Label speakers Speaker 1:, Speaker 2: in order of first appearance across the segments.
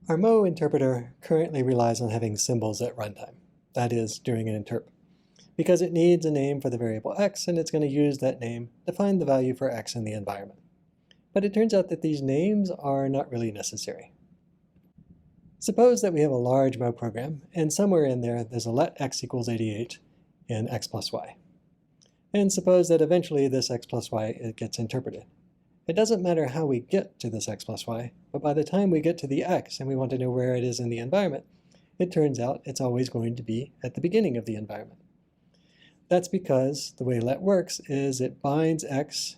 Speaker 1: Our Mo interpreter currently relies on having symbols at runtime, that is, during an interp, because it needs a name for the variable x, and it's going to use that name to find the value for x in the environment. But it turns out that these names are not really necessary. Suppose that we have a large Mo program, and somewhere in there there's a let x equals 88 in x plus y. And suppose that eventually this x plus y gets interpreted. It doesn't matter how we get to this x plus y, but by the time we get to the x and we want to know where it is in the environment, it turns out it's always going to be at the beginning of the environment. That's because the way let works is it binds x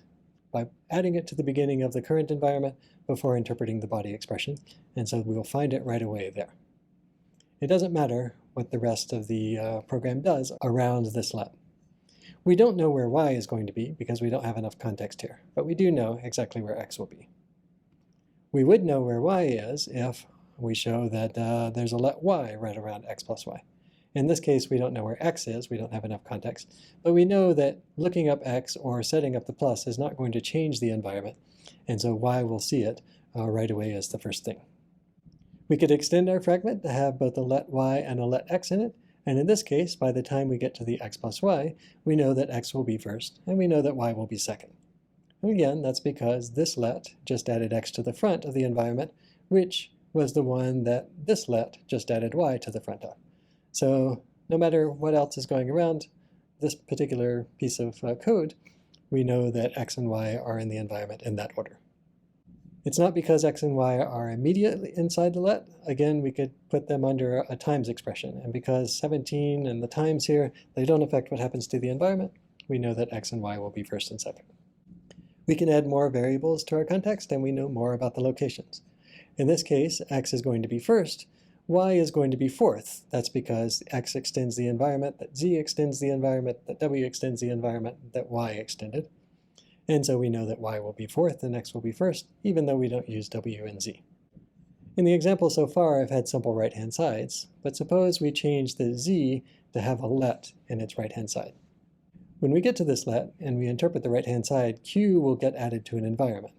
Speaker 1: by adding it to the beginning of the current environment before interpreting the body expression, and so we'll find it right away there. It doesn't matter what the rest of the program does around this let. We don't know where y is going to be because we don't have enough context here, but we do know exactly where x will be. We would know where y is if we show that there's a let y right around x plus y. In this case, we don't know where x is, we don't have enough context, but we know that looking up x or setting up the plus is not going to change the environment, and so y will see it right away as the first thing. We could extend our fragment to have both a let y and a let x in it, and in this case, by the time we get to the x plus y, we know that x will be first, and we know that y will be second. And again, that's because this let just added x to the front of the environment, which was the one that this let just added y to the front of. So no matter what else is going around this particular piece of code, we know that x and y are in the environment in that order. It's not because x and y are immediately inside the let. Again, we could put them under a times expression, and because 17 and the times here, they don't affect what happens to the environment, we know that x and y will be first and second. We can add more variables to our context, and we know more about the locations. In this case, x is going to be first, y is going to be fourth. That's because x extends the environment, that z extends the environment, that w extends the environment, that y extended. And so we know that y will be fourth and x will be first, even though we don't use w and z. In the example so far, I've had simple right-hand sides, but suppose we change the z to have a let in its right-hand side. When we get to this let and we interpret the right-hand side, q will get added to an environment.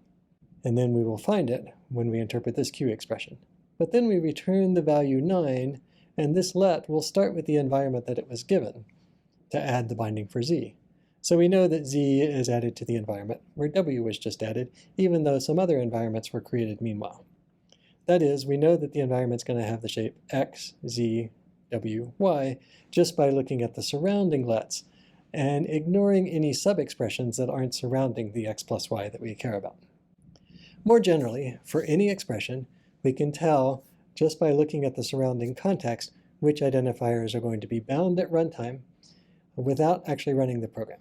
Speaker 1: And then we will find it when we interpret this q expression. But then we return the value 9, and this let will start with the environment that it was given to add the binding for z. So we know that z is added to the environment where w was just added, even though some other environments were created meanwhile. That is, we know that the environment's going to have the shape x, z, w, y, just by looking at the surrounding lets and ignoring any sub-expressions that aren't surrounding the x plus y that we care about. More generally, for any expression, we can tell just by looking at the surrounding context which identifiers are going to be bound at runtime without actually running the program.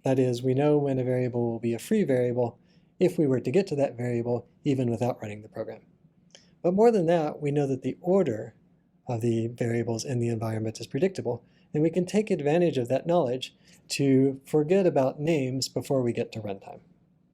Speaker 1: That is, we know when a variable will be a free variable if we were to get to that variable even without running the program. But more than that, we know that the order of the variables in the environment is predictable, and we can take advantage of that knowledge to forget about names before we get to runtime.